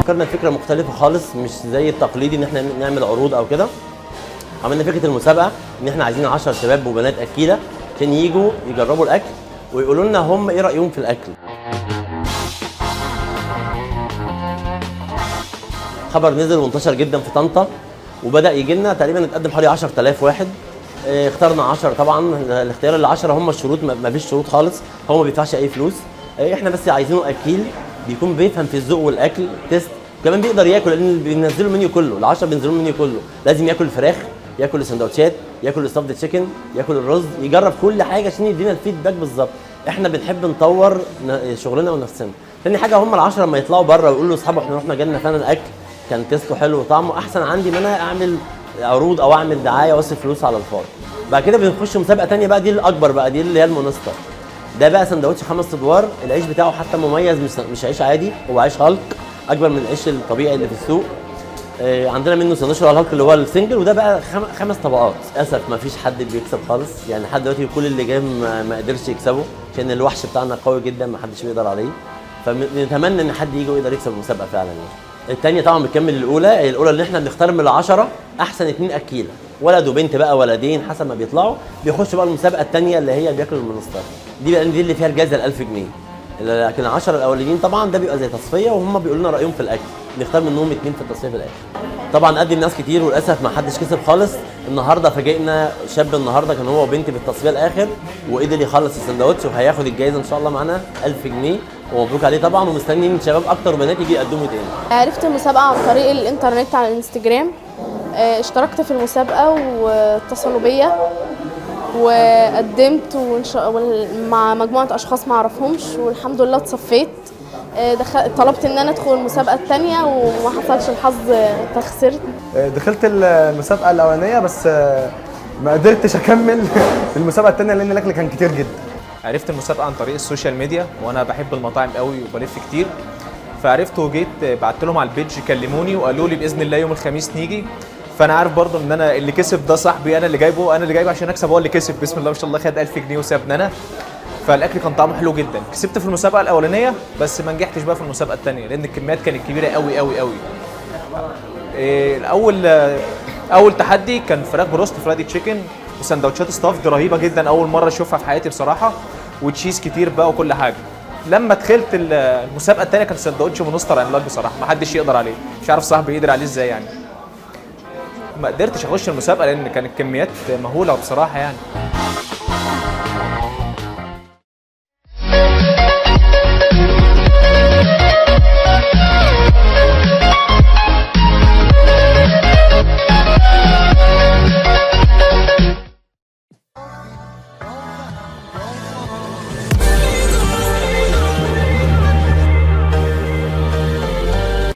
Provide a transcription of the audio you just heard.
فكرنا فكره مختلفه خالص، مش زي التقليدي ان احنا نعمل عروض او كده. عملنا فكره المسابقه ان احنا عايزين 10 شباب وبنات اكيله عشان يجوا يجربوا الاكل ويقولوا لنا هم ايه رايهم في الاكل. خبر نزل وانتشر جدا في طنطا، وبدا يجي لنا تقريبا اتقدم حوالي 10000 واحد. اخترنا 10 طبعا. الاختيار ال 10 هم الشروط، ما فيش شروط خالص، هو ما بيدفعش اي فلوس. احنا بس عايزينه اكيل بيكون بيفهم في الذوق والاكل تيست، كمان بيقدر ياكل لان بينزلوا المنيو كله. ال10 بينزلوا المنيو كله، لازم ياكل فراخ، ياكل السندوتشات، ياكل الستافد تشيكن، ياكل الرز، يجرب كل حاجه عشان يدينا الفيدباك بالظبط. احنا بنحب نطور شغلنا ونفسنا. تاني حاجه هم ال10 لما يطلعوا بره ويقولوا لاصحابهم احنا رحنا جالنا فعلا الاكل كان تيسته حلو وطعمه احسن عندي ما انا اعمل عروض او اعمل دعايه واصرف فلوس على الفاضي. بعد كده بنخش مسابقه ثانيه بقى، دي الاكبر بقى، دي اللي هي المونستر. ده بقى سندوتش 5 ادوار، العيش بتاعه حتى مميز، مش عيش عادي، هو عيش هالك اكبر من العيش الطبيعي اللي في السوق. عندنا منه سندوتش الهالك اللي هو السنجل، وده بقى 5 طبقات. للاسف ما فيش حد بيكسب خالص، يعني لحد دلوقتي كل اللي جاي ما قدرش يكسبه عشان الوحش بتاعنا قوي جدا ما حدش بيقدر عليه. فنتمنى ان حد يجي ويقدر يكسب المسابقه فعلا يعني. الثانيه طبعا بتكمل الاولى اللي احنا بنختار من ال10 احسن 2 اكيله، ولد وبنت بقى، ولدين حسب ما بيطلعوا، بيخشوا بقى المسابقه الثانيه اللي هي بياكلوا المنستر. دي اللي فيها الجائزه 1000 جنيه. لكن ال10 الاولانيين طبعا ده بيبقى زي تصفيه، وهم بيقولوا لنا رايهم في الاكل، نختار منهم 2 في التصفيه في الاخر. طبعا قدم ناس كتير وللاسف ما حدش كسب خالص. النهارده فاجئنا شاب، النهارده كان هو وبنت في التصفيه الاخر وقدر يخلص السندوتش وهياخد الجائزه ان شاء الله معانا 1000 جنيه، ومبروك عليه طبعا، ومستنيين شباب اكتر وبنات يجي يقدموا تاني. عرفت المسابقة عن طريق الانترنت على الانستجرام. اشتركت في المسابقة واتصلوا بيا وقدمت مع مجموعة اشخاص ما اعرفهمش، والحمد لله اتصفيت. طلبت ان انا ادخل المسابقة الثانية وما حصلش الحظ فخسرت. دخلت المسابقة الاولانية بس ما قدرتش اكمل المسابقة الثانية لان الاكل كان كتير جدا. عرفت المسابقه عن طريق السوشيال ميديا، وانا بحب المطاعم قوي وبلف كتير، فعرفت وجيت بعت لهم على البيج كلموني وقالوا لي باذن الله يوم الخميس نيجي. فانا عارف برضو ان انا اللي كسب ده صاحبي، انا اللي جايبه عشان اكسب، هو اللي كسب بسم الله ما شاء الله، خد 1000 جنيه وسابني انا. فالاكل كان طعمه حلو جدا. كسبت في المسابقه الاولانيه بس ما نجحتش بقى في المسابقه الثانيه لان الكميات كانت كبيره قوي قوي قوي. اول تحدي كان فراخ بروست فرايدي تشيكن وسندوتشات ستافد رهيبه جدا، اول مره اشوفها في حياتي بصراحه، وتشيز كتير بقى وكل حاجه. لما دخلت المسابقه الثانيه كان سندوتش مونستر عملاق بصراحه، ما حدش يقدر عليه، مش عارف صاحبي يقدر عليه ازاي يعني. ما قدرتش اخش المسابقه لان كانت الكميات مهوله بصراحه يعني.